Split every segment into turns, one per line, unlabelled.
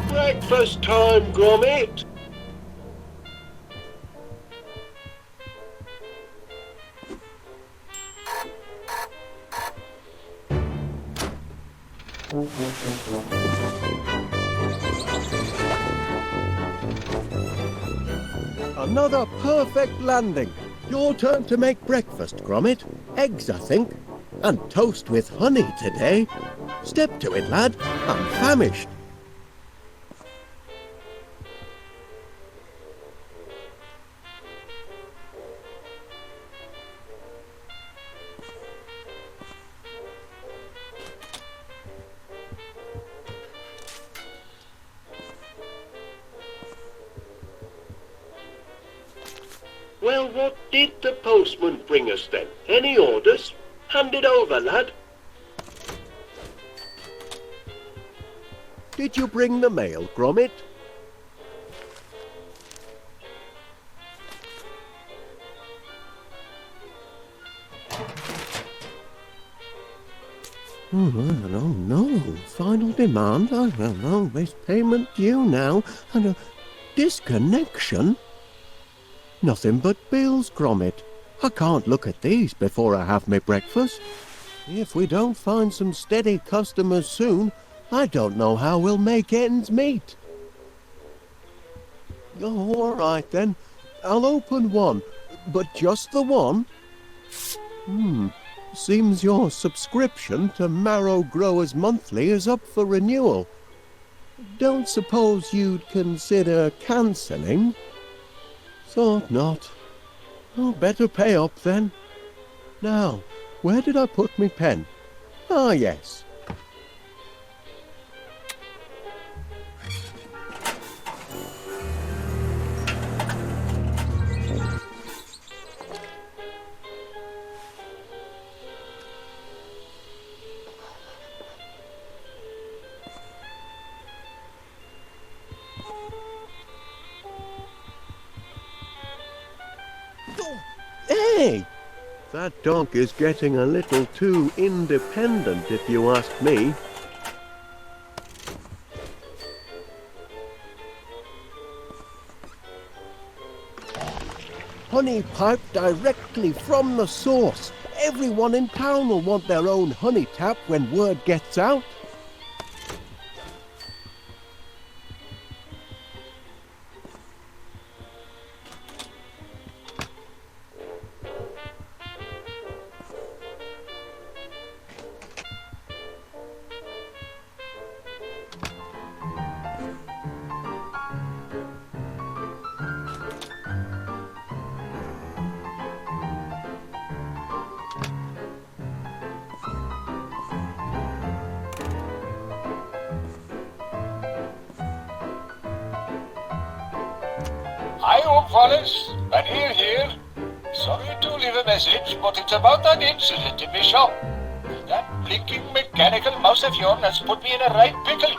Breakfast time, Gromit!
Another perfect landing. Your turn to make breakfast, Gromit. Eggs, I think. And toast with honey today. Step to it, lad. I'm famished.
Well, what did the postman bring us then? Any orders? Hand it over, lad.
Did you bring the mail, Gromit? Oh, no. Final demand? I don't know. There's payment due now. And a disconnection? Nothing but bills, Gromit. I can't look at these before I have my breakfast. If we don't find some steady customers soon, I don't know how we'll make ends meet. Oh, all right then. I'll open one, but just the one. Seems your subscription to Marrow Growers Monthly is up for renewal. Don't suppose you'd consider cancelling? Thought not. Oh, better pay up then. Now, where did I put my pen? Ah, yes. Hey! That dog is getting a little too independent, if you ask me. Honey piped directly from the source. Everyone in town will want their own honey tap when word gets out.
Hi, Wallace. Vanille here. Sorry to leave a message, but it's about that incident in my shop. That blinking mechanical mouse of yours has put me in a right pickle.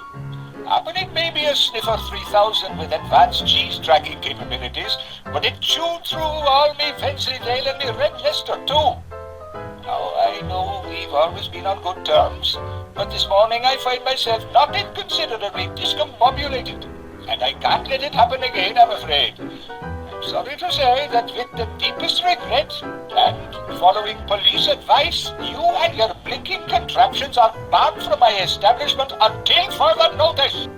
Happening maybe a Sniffer 3000 with advanced cheese tracking capabilities, but it chewed through all me Wensleydale and me Red Leicester too. Now, I know we've always been on good terms, But this morning I find myself not inconsiderably discombobulated, and I can't let it happen again, I'm afraid. I'm sorry to say that with the deepest regret, and following police advice, you and your blinking contraptions are barred from my establishment until further notice.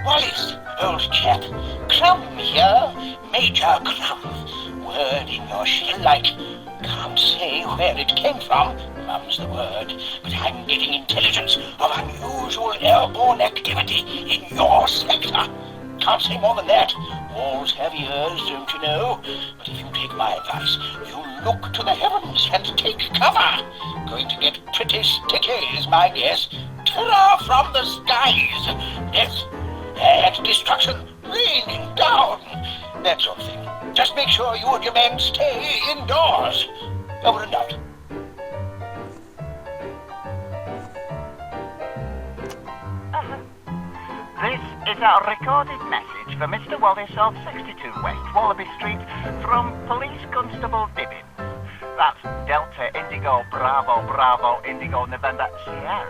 Wallace, old chap, Crumb here, Major Crumb. Word in your shell-like. Can't say where it came from, mum's the word, but I'm getting intelligence of unusual airborne activity in your sector. Can't say more than that. Walls have ears, don't you know? But if you take my advice, you look to the heavens and take cover. Going to get pretty sticky is my guess. Terror from the skies. Death and destruction raining down. That sort of thing. Just make sure you and your men stay indoors. Over and out.
This is a recorded message for Mr. Wallace of 62 West Wallaby Street from Police Constable Dibbins. That's Delta Indigo Bravo Bravo Indigo November Sierra.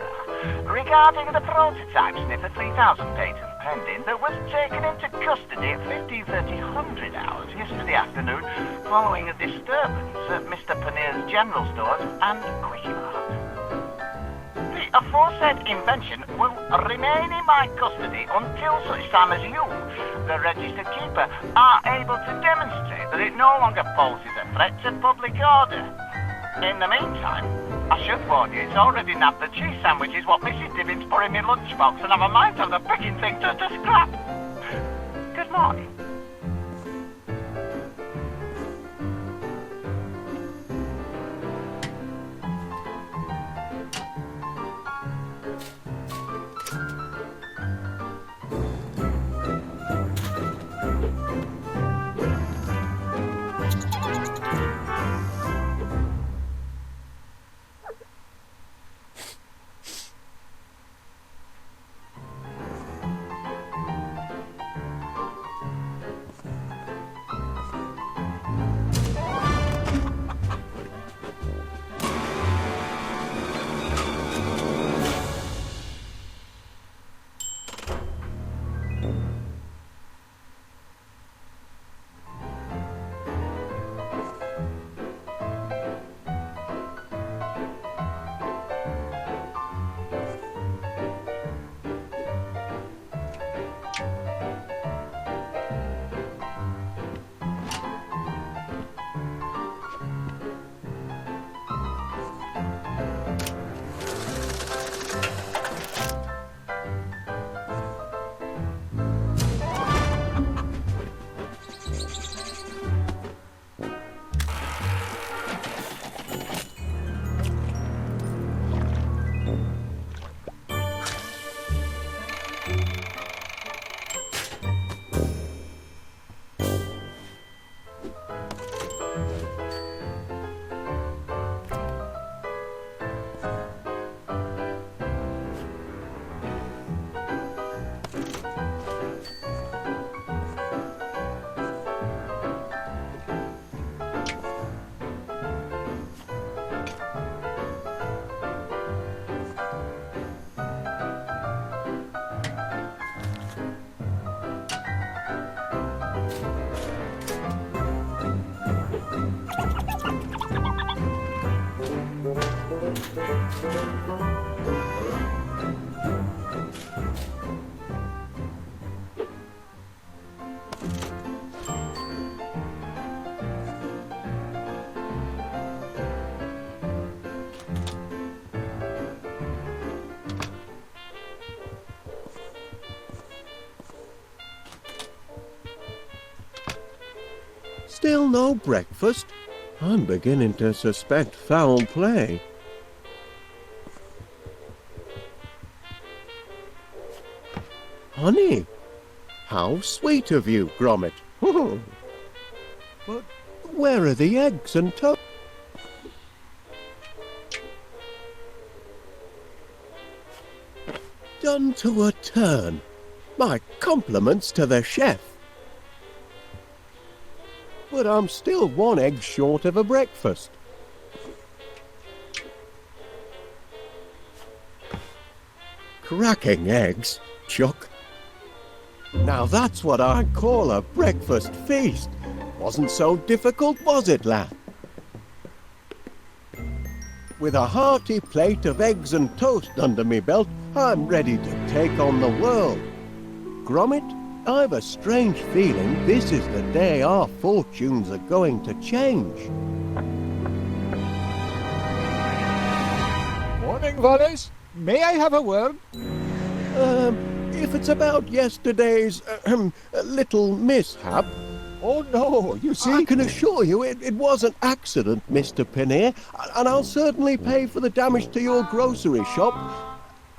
Regarding the prototype sniffer 3000 patent pending that was taken into custody at 15:30 hours yesterday afternoon following a disturbance at Mr. Panier's General Stores and Quickie Mart. The aforesaid invention will remain in my custody until such time as you, the registered keeper, are able to demonstrate that it no longer poses a threat to public order. In the meantime, I should warn you, it's already nabbed the cheese sandwiches what Mrs. Dibbins put in my lunchbox, and have a mind of the picking thing to scrap. Good morning.
Still no breakfast? I'm beginning to suspect foul play. Honey, how sweet of you, Gromit. But where are the eggs and toast? Done to a turn. My compliments to the chef. But I'm still one egg short of a breakfast. Cracking eggs, Chuck. Now that's what I call a breakfast feast. Wasn't so difficult, was it, lad? With a hearty plate of eggs and toast under me belt, I'm ready to take on the world. Gromit, I've a strange feeling this is the day our fortunes are going to change.
Morning, Wallace. May I have a word?
If it's about yesterday's little mishap,
Oh, no, you see...
I can assure you it was an accident, Mr. Pinnear, and I'll certainly pay for the damage to your grocery shop.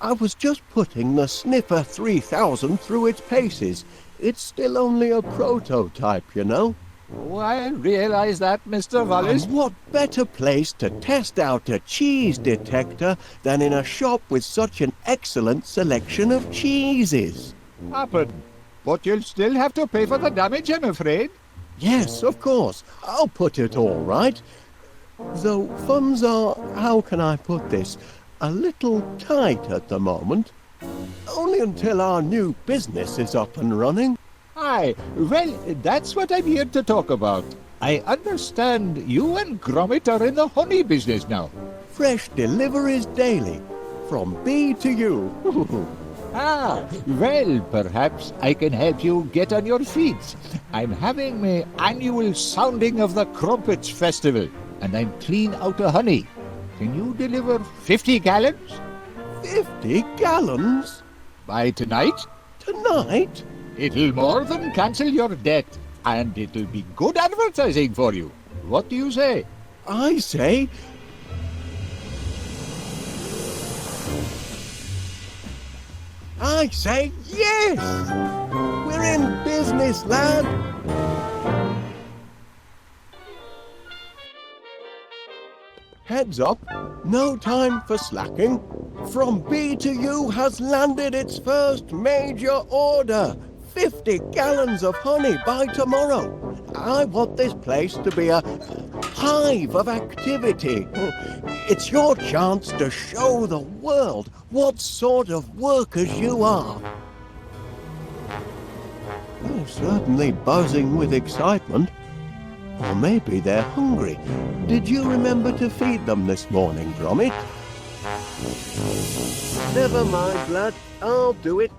I was just putting the Sniffer 3000 through its paces. It's still only a prototype, you know.
Oh, I realize that, Mr. Wallace.
And what better place to test out a cheese detector than in a shop with such an excellent selection of cheeses?
Happened. But you'll still have to pay for the damage, I'm afraid.
Yes, of course. I'll put it all right. Though funds are, how can I put this, a little tight at the moment. Only until our new business is up and running.
Aye, well, that's what I'm here to talk about. I understand you and Gromit are in the honey business now.
Fresh deliveries daily, from bee to you.
Ah, well, perhaps I can help you get on your feet. I'm having my annual sounding of the Crumpets Festival, and I'm clean out of honey. Can you deliver 50 gallons?
50 gallons?
By tonight?
Tonight?
It'll more than cancel your debt, and it'll be good advertising for you. What do you say?
I say... yes! We're in business, lad! Heads up, no time for slacking. From B to U has landed its first major order. 50 gallons of honey by tomorrow. I want this place to be a hive of activity. It's your chance to show the world what sort of workers you are. They're certainly buzzing with excitement. Or maybe they're hungry. Did you remember to feed them this morning, Gromit? Never mind, lad. I'll do it.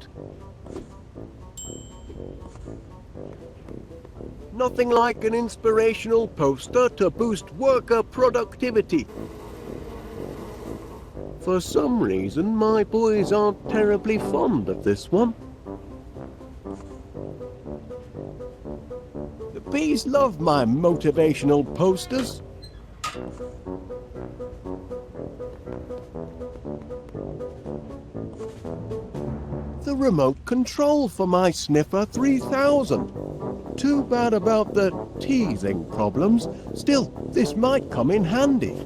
Nothing like an inspirational poster to boost worker productivity. For some reason, my boys aren't terribly fond of this one. The bees love my motivational posters. The remote control for my Sniffer 3000. Too bad about the teething problems. Still, this might come in handy.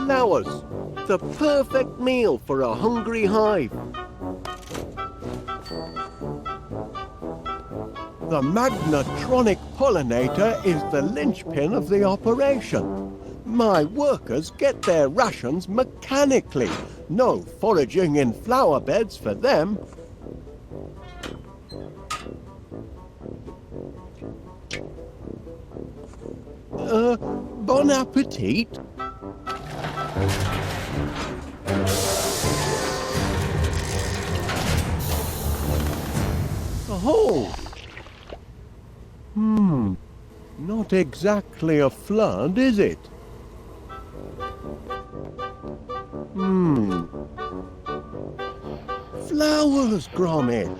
Flowers, the perfect meal for a hungry hive. The magnetronic pollinator is the linchpin of the operation. My workers get their rations mechanically. No foraging in flower beds for them. Bon appetit. Oh! Not exactly a flood, is it? Flowers, Gromit.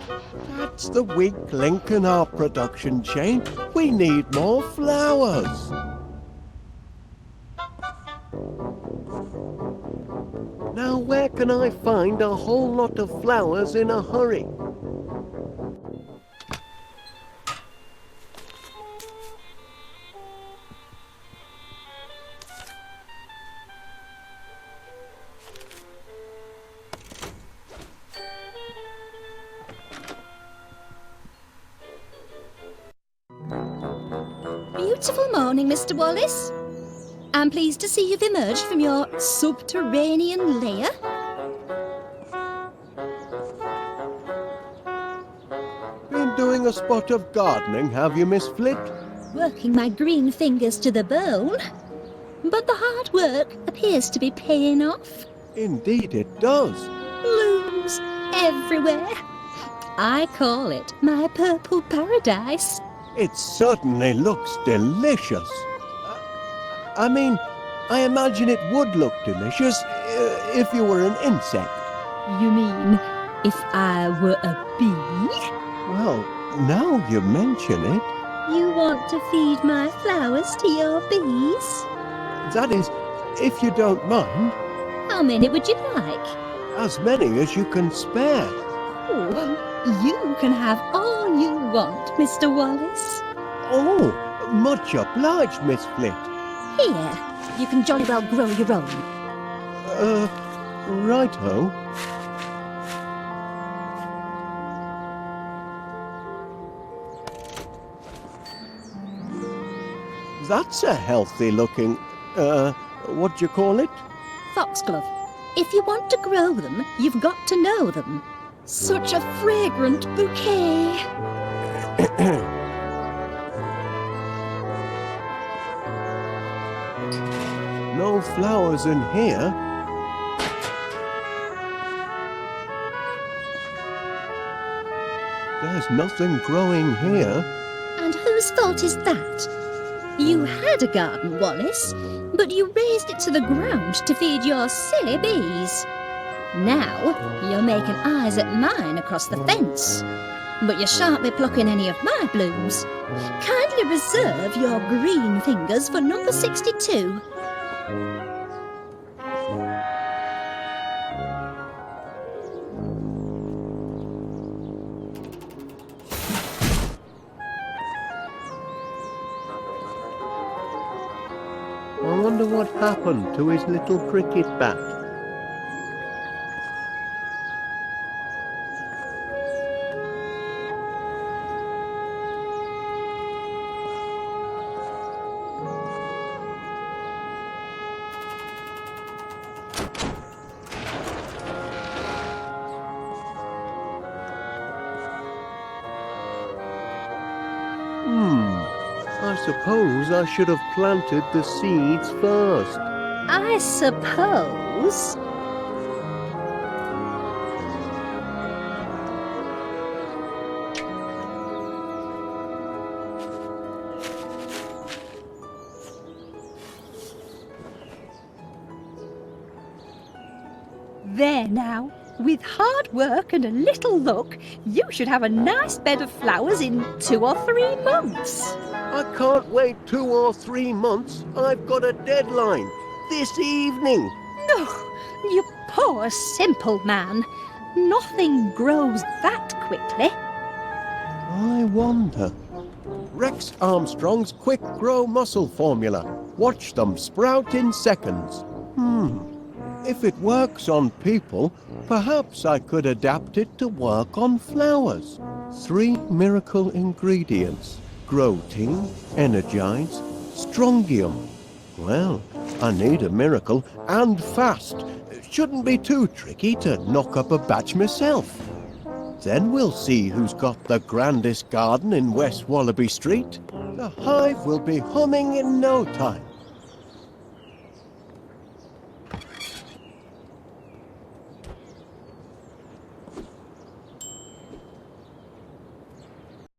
That's the weak link in our production chain. We need more flowers. Now, where can I find a whole lot of flowers in a hurry?
beautiful morning, Mr. Wallace. I'm pleased to see you've emerged from your subterranean lair.
Been doing a spot of gardening, have you, Miss Flit?
Working my green fingers to the bone. But the hard work appears to be paying off.
Indeed it does.
Blooms everywhere. I call it my purple paradise.
It certainly looks delicious. I mean, I imagine it would look delicious if you were an insect.
You mean if I were a bee?
Well, now you mention it,
You want to feed my flowers to your bees?
that is, if you don't mind,
How many would you like?
as many as you can spare.
Oh, you can have all you want, Mr. Wallace.
Oh, much obliged, Miss Flit.
Here, you can jolly well grow your own.
Righto. That's a healthy looking, what do you call it?
Foxglove. If you want to grow them, you've got to know them. Such a fragrant bouquet.
No flowers in here. There's nothing growing here.
And whose fault is that? You had a garden, Wallace, but you razed it to the ground to feed your silly bees. Now you're making eyes at mine across the fence. But you shan't be plucking any of my blooms. Kindly reserve your green fingers for number 62.
I wonder what happened to his little cricket bat. I suppose I should have planted the seeds first.
I suppose.
There now. With hard work and a little luck, you should have a nice bed of flowers in 2 or 3 months.
I can't wait 2 or 3 months. I've got a deadline. This evening.
Oh, you poor simple man. Nothing grows that quickly.
I wonder. Rex Armstrong's Quick Grow Muscle Formula. Watch them sprout in seconds. If it works on people, perhaps I could adapt it to work on flowers. 3 miracle ingredients. Grow-ting, Energize, Strongium. Well, I need a miracle, and fast. Shouldn't be too tricky to knock up a batch myself. Then we'll see who's got the grandest garden in West Wallaby Street. The hive will be humming in no time.